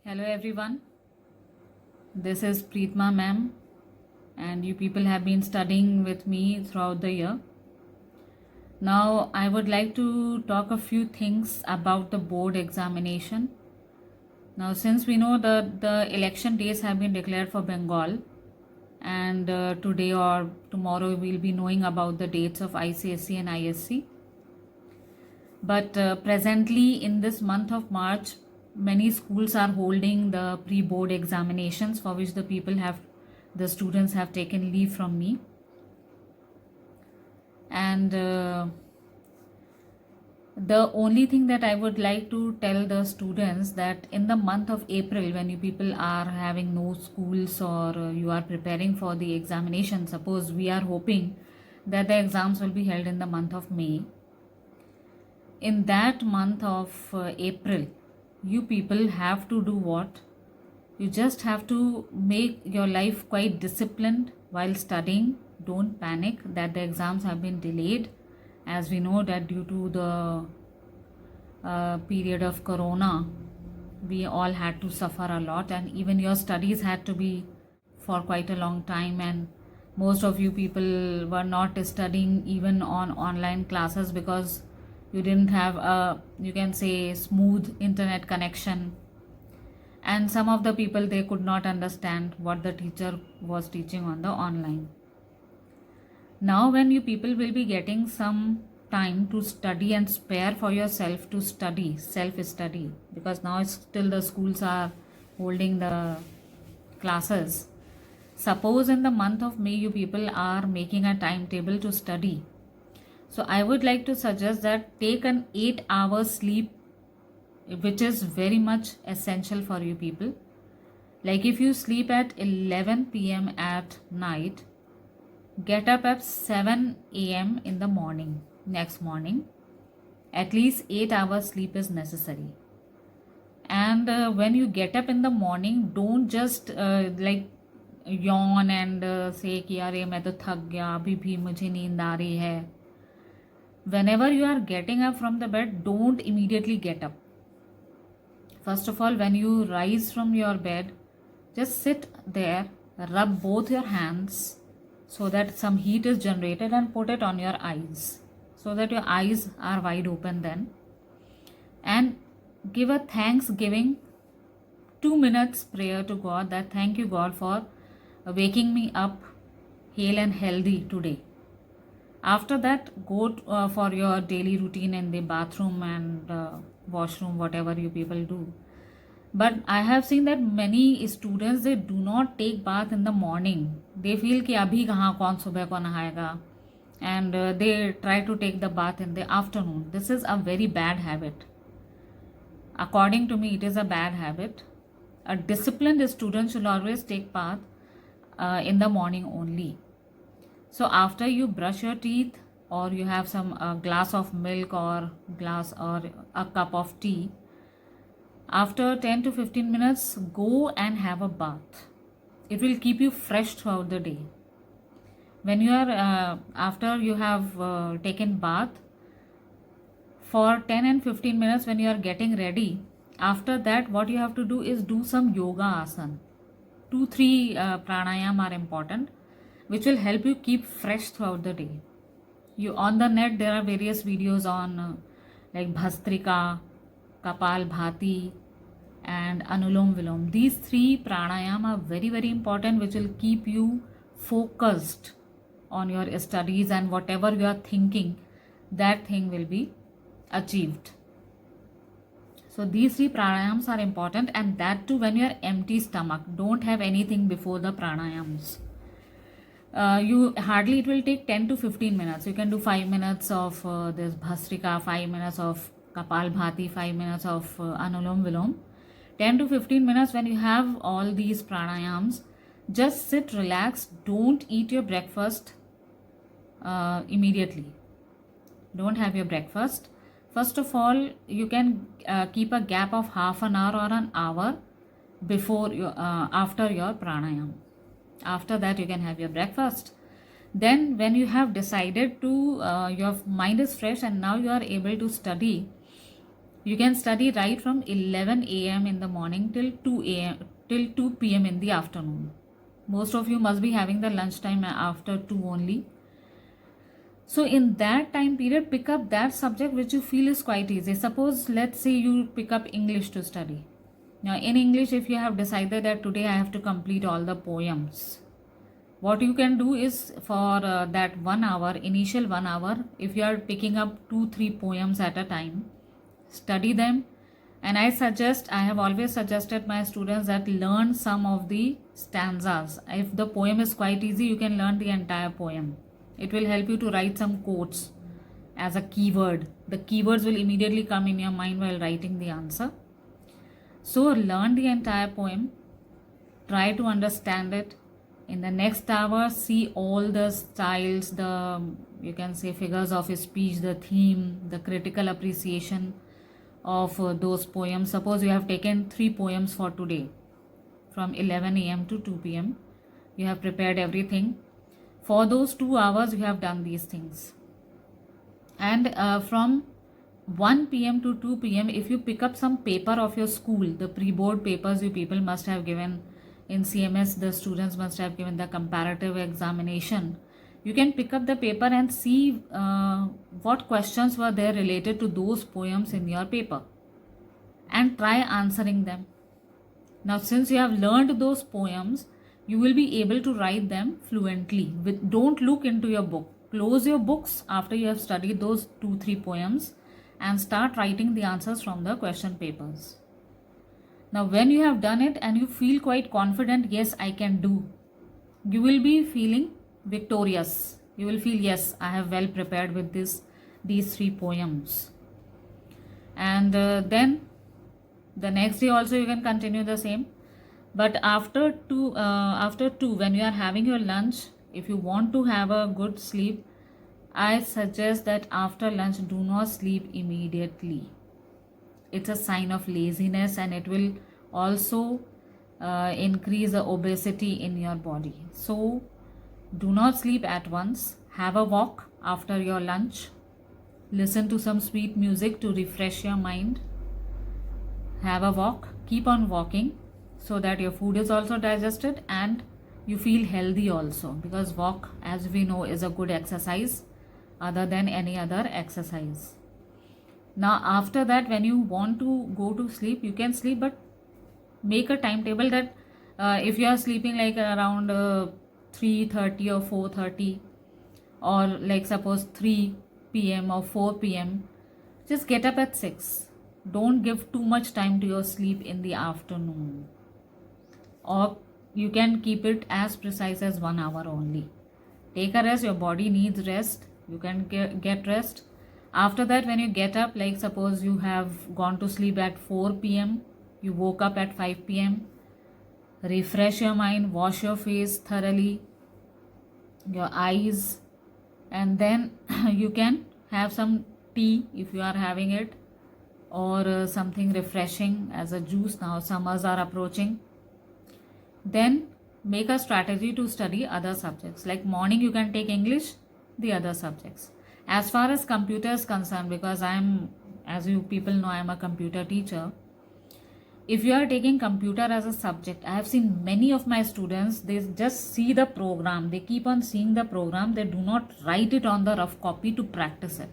Hello everyone, this is Preetma ma'am, and you people have been studying with me throughout the year. Now I would like to talk a few things about the board examination. Now since we know that the election days have been declared for Bengal, and today or tomorrow we'll be knowing about the dates of ICSE and ISC. But presently in this month of March, many schools are holding the pre-board examinations for which the students have taken leave from me. And the only thing that I would like to tell the students that in the month of April, when you people are having no schools or you are preparing for the examination, suppose we are hoping that the exams will be held in the month of May. In that month of April, you people have to do what? You just have to make your life quite disciplined while studying. Don't panic that the exams have been delayed, as we know that due to the period of corona, we all had to suffer a lot, and even your studies had to be for quite a long time, and most of you people were not studying even on online classes because you didn't have a, you can say, smooth internet connection, and some of the people, they could not understand what the teacher was teaching on the online. Now when you people will be getting some time to study and spare for yourself to study, self study, because now it's still the schools are holding the classes. Suppose in the month of May you people are making a timetable to study, so I would like to suggest that take an 8-hour sleep, which is very much essential for you people. Like if you sleep at 11 p.m. at night, get up at 7 a.m. in the morning, next morning. At least 8 hours sleep is necessary. And when you get up in the morning, don't just like yawn and say कि यार ये मैं तो थक गया, अभी भी मुझे नींद आ रही है. Whenever you are getting up from the bed, don't immediately get up. First of all, when you rise from your bed, just sit there, rub both your hands so that some heat is generated, and put it on your eyes so that your eyes are wide open then. And give a thanksgiving, 2 minutes prayer to God, that thank you God for waking me up hale and healthy today. After that, go for your daily routine in the bathroom and washroom, whatever you people do. But I have seen that many students, they do not take bath in the morning. They feel कि अभी कहाँ कौन सुबह को नहाएगा, and they try to take the bath in the afternoon. This is a very bad habit. According to me, it is a bad habit. A disciplined student should always take bath in the morning only. So after you brush your teeth, or you have some glass of milk or glass or a cup of tea, after 10 to 15 minutes, go and have a bath. It will keep you fresh throughout the day. When you are after you have taken bath, for 10 and 15 minutes when you are getting ready, after that what you have to do is do some yoga asana. 2-3 pranayam are important, which will help you keep fresh throughout the day. You on the net, there are various videos on like Bhastrika, Kapal Bhati and Anulom Vilom. These 3 pranayam are very, very important, which will keep you focused on your studies, and whatever you are thinking, that thing will be achieved. So these 3 pranayams are important, and that too when you are empty stomach. Don't have anything before the pranayams. You hardly, it will take 10 to 15 minutes. You can do 5 minutes of this Bhastrika, 5 minutes of Kapal Bhati, 5 minutes of Anulom Vilom. 10 to 15 minutes when you have all these pranayams, just sit, relax. Don't eat your breakfast immediately. Don't have your breakfast. First of all, you can keep a gap of half an hour or an hour before your after your pranayam. After that, you can have your breakfast. Then when you have decided to your mind is fresh and now you are able to study, You can study right from 11 a.m. in the morning till 2 p.m. in the afternoon. Most of you must be having the lunchtime after 2 only. So in that time period, pick up that subject which you feel is quite easy. Suppose, let's say you pick up English to study. Now in English, if you have decided that today I have to complete all the poems, what you can do is for that 1 hour, initial 1 hour, if you are picking up 2-3 poems at a time, study them. And I have always suggested my students that learn some of the stanzas. If the poem is quite easy, you can learn the entire poem. It will help you to write some quotes as a keyword. The keywords will immediately come in your mind while writing the answer. So learn the entire poem, try to understand it. In the next hour, see all the styles, you can say figures of speech, the theme, the critical appreciation of those poems. Suppose you have taken 3 poems for today from 11 a.m. to 2 p.m. You have prepared everything. For those 2 hours, you have done these things. And from 1 p.m. to 2 p.m., if you pick up some paper of your school, the pre-board papers you people must have given in CMS, the students must have given the comparative examination. You can pick up the paper and see what questions were there related to those poems in your paper and try answering them. Now, since you have learned those poems, you will be able to write them fluently. Don't look into your book. Close your books after you have studied those 2-3 poems and start writing the answers from the question papers. Now, when you have done it and you feel quite confident, yes, I can do, you will be feeling victorious. You will feel, yes, I have well prepared with these 3 poems. And then the next day also you can continue the same. But after 2, when you are having your lunch, if you want to have a good sleep, I suggest that after lunch, do not sleep immediately. It's a sign of laziness and it will also increase the obesity in your body. So do not sleep at once. Have a walk after your lunch. Listen to some sweet music to refresh your mind. Have a walk. Keep on walking so that your food is also digested and you feel healthy also, because walk, as we know, is a good exercise other than any other exercise. Now after that, when you want to go to sleep, you can sleep, but make a timetable that if you are sleeping like around 3:30 or 4:30, or like suppose 3 p.m. or 4 p.m., just get up at 6. Don't give too much time to your sleep in the afternoon, or you can keep it as precise as 1 hour only. Take a rest. Your body needs rest. You can get rest. After that, when you get up, like suppose you have gone to sleep at 4 p.m., you woke up at 5 p.m., refresh your mind, wash your face thoroughly, your eyes, and then you can have some tea if you are having it, or something refreshing as a juice. Now summers are approaching. Then make a strategy to study other subjects. Like morning you can take English, the other subjects. As far as computer is concerned, because as you people know, I am a computer teacher. If you are taking computer as a subject, I have seen many of my students, they just see the program. They keep on seeing the program. They do not write it on the rough copy to practice it.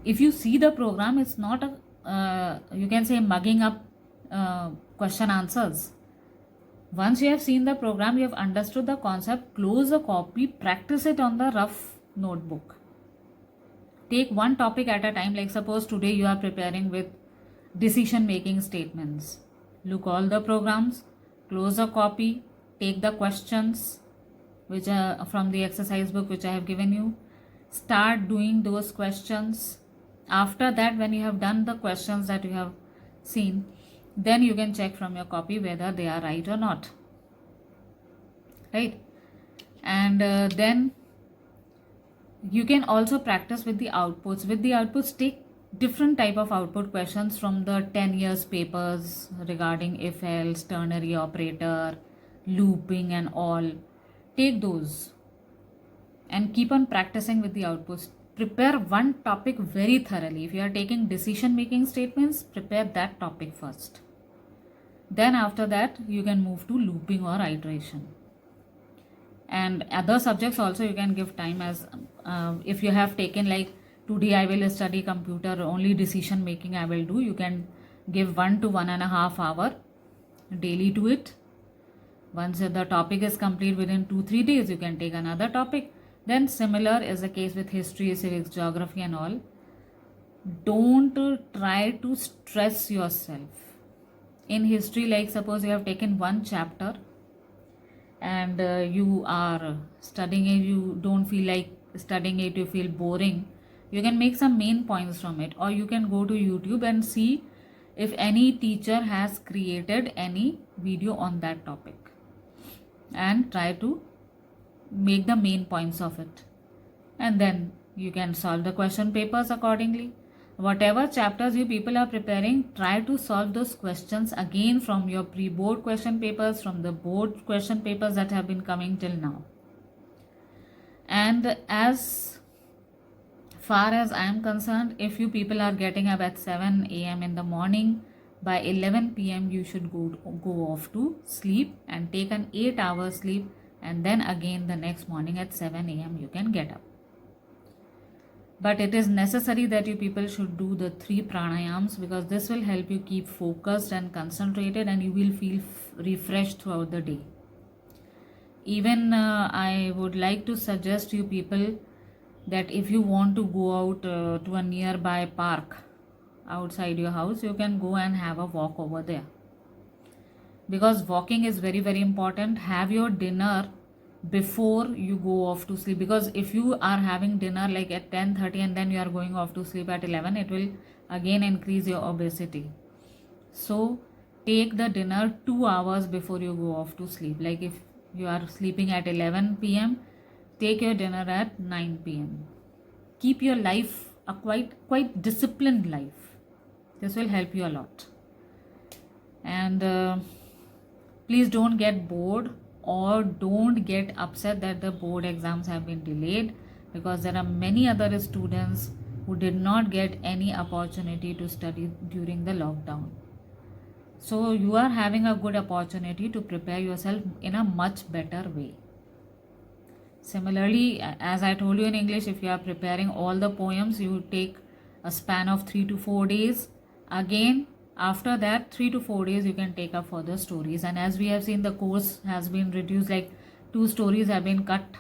If you see the program, it's not you can say mugging up question answers. Once you have seen the program, you have understood the concept, close the copy, practice it on the rough notebook. Take one topic at a time. Like suppose today you are preparing with decision making statements. Look all the programs, close the copy, take the questions which are from the exercise book which I have given you. Start doing those questions. After that, when you have done the questions that you have seen, then you can check from your copy whether they are right or not. Right? And then you can also practice with the outputs. With the outputs, take different type of output questions from the 10 years papers regarding if else, ternary operator, looping and all. Take those and keep on practicing with the outputs. prepare one topic very thoroughly. If you are taking decision making statements, prepare that topic first. Then after that, you can move to looping or iteration. And other subjects also you can give time, as if you have taken like today I will study computer, only decision making I will do, you can give 1 to 1.5 hour daily to it. Once the topic is complete within 2-3 days, you can take another topic. Then similar is the case with history, civics, geography and all. Don't try to stress yourself. In history, like suppose you have taken one chapter and you are studying it, you don't feel like studying it, you feel boring, you can make some main points from it, or you can go to YouTube and see if any teacher has created any video on that topic and try to make the main points of it, and then you can solve the question papers accordingly. Whatever chapters you people are preparing, try to solve those questions again from your pre-board question papers, from the board question papers that have been coming till now. And as far as I am concerned, if you people are getting up at 7 a.m. in the morning, by 11 p.m. you should go off to sleep and take an 8-hour sleep, and then again the next morning at 7 a.m. you can get up. But it is necessary that you people should do the 3 pranayams, because this will help you keep focused and concentrated, and you will feel refreshed throughout the day. Even I would like to suggest you people that if you want to go out to a nearby park outside your house, you can go and have a walk over there, because walking is very very important. Have your dinner before you go off to sleep, because if you are having dinner like at 10:30 and then you are going off to sleep at 11, it will again increase your obesity. So take the dinner 2 hours before you go off to sleep. Like if you are sleeping at 11 p.m, take your dinner at 9 p.m. Keep your life a quite disciplined life. This will help you a lot. And please don't get bored, or don't get upset that the board exams have been delayed, because there are many other students who did not get any opportunity to study during the lockdown. So you are having a good opportunity to prepare yourself in a much better way. Similarly, as I told you in English, if you are preparing all the poems, you take a span of 3 to 4 days. Again, after that 3 to 4 days you can take up for the stories. And as we have seen, the course has been reduced, like 2 stories have been cut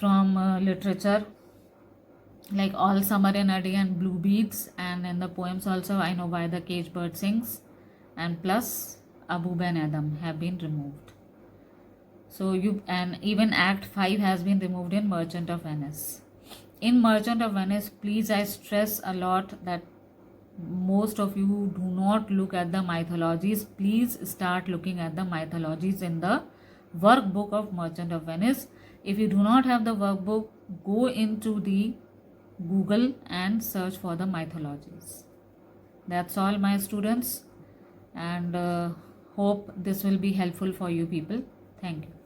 from literature, like All Summer in a Day and Blue Beads, and in the poems also I Know Why the Caged Bird Sings and plus Abu Ben Adam have been removed. So and even Act 5 has been removed in Merchant of Venice. In Merchant of Venice, please, I stress a lot that most of you do not look at the mythologies. Please start looking at the mythologies in the workbook of Merchant of Venice. If you do not have the workbook, go into the Google and search for the mythologies. That's all, my students, and hope this will be helpful for you people. Thank you.